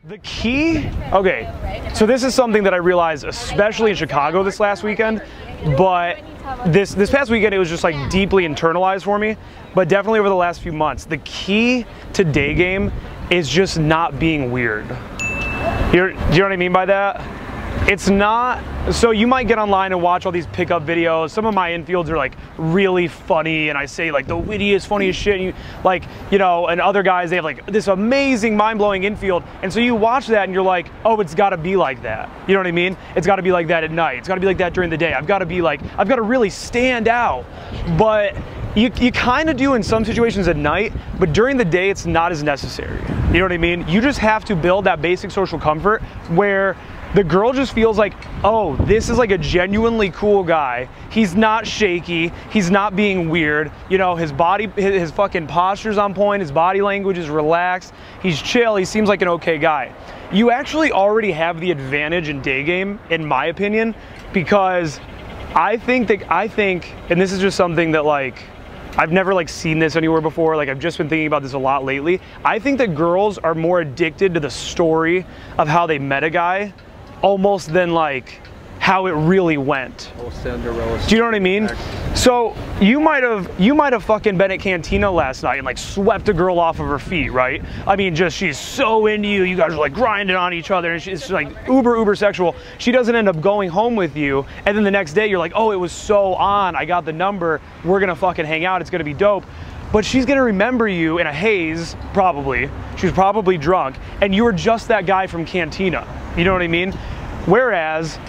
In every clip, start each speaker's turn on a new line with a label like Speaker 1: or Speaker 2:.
Speaker 1: The key, okay, so this is something that I realized, especially in Chicago this last weekend, but this past weekend it was just like deeply internalized for me, but definitely over the last few months. The key to day game is just not being weird. Do you know what I mean by that? It's not, so you might get online and watch all these pickup videos. Some of my infields are like really funny and I say like the wittiest, funniest shit. And you, like, you know, and other guys, they have like this amazing, mind-blowing infield. And so you watch that and you're like, oh, it's gotta be like that. You know what I mean? It's gotta be like that at night. It's gotta be like that during the day. I've gotta really stand out. But you kind of do in some situations at night, but during the day, it's not as necessary. You know what I mean? You just have to build that basic social comfort where the girl just feels like, oh, this is like a genuinely cool guy. He's not shaky. He's not being weird. You know, his body, his fucking posture's on point. His body language is relaxed. He's chill. He seems like an okay guy. You actually already have the advantage in day game, in my opinion, because I think, and this is just something that like, I've never like seen this anywhere before. Like I've just been thinking about this a lot lately. I think that girls are more addicted to the story of how they met a guy almost than like how it really went. Do you know what I mean? So you might have fucking been at Cantina last night and like swept a girl off of her feet, right? I mean, just she's so into you. You guys are like grinding on each other, and it's like uber sexual. She doesn't end up going home with you, and then the next day you're like, oh, it was so on. I got the number. We're gonna fucking hang out. It's gonna be dope. But she's gonna remember you in a haze, probably. She was probably drunk, and you were just that guy from Cantina. You know what I mean? Whereas,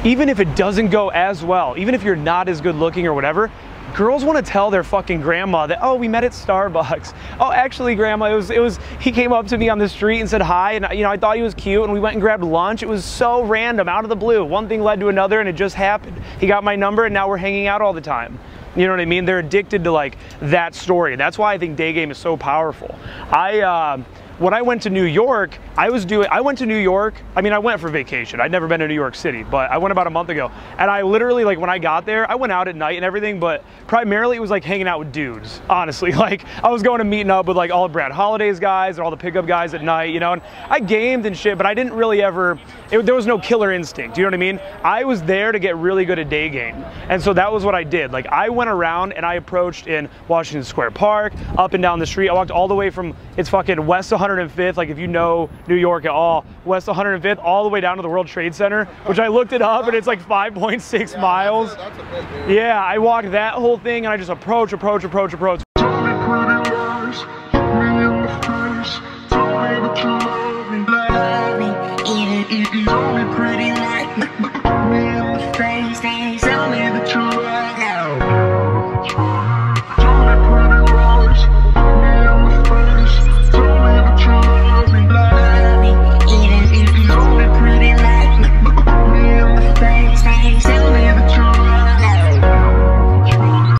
Speaker 1: even if it doesn't go as well, even if you're not as good looking or whatever, girls want to tell their fucking grandma that, oh, we met at Starbucks. Oh, actually, grandma, he came up to me on the street and said hi, and you know, I thought he was cute, and we went and grabbed lunch. It was so random, out of the blue. One thing led to another, and it just happened. He got my number, and now we're hanging out all the time. You know what I mean? They're addicted to like that story. That's why I think day game is so powerful. When I went to New York, I went to New York, I mean, I went for vacation. I'd never been to New York City, but I went about a month ago. And I literally, like, when I got there, I went out at night and everything, but primarily it was like hanging out with dudes, honestly. Like, I was going to meeting up with like all of Brad Holliday's guys and all the pickup guys at night, you know, and I gamed and shit, but I didn't really ever, there was no killer instinct, you know what I mean? I was there to get really good at day game. And so that was what I did. Like, I went around and I approached in Washington Square Park, up and down the street. I walked all the way from, it's fucking West 105th, like if you know New York at all, West 105th, all the way down to the World Trade Center, which I looked it up and it's like 5.6 miles. That's a bit, dude. Yeah, I walked that whole thing and I just approach.
Speaker 2: Tell me pretty like me in the face, tell me that you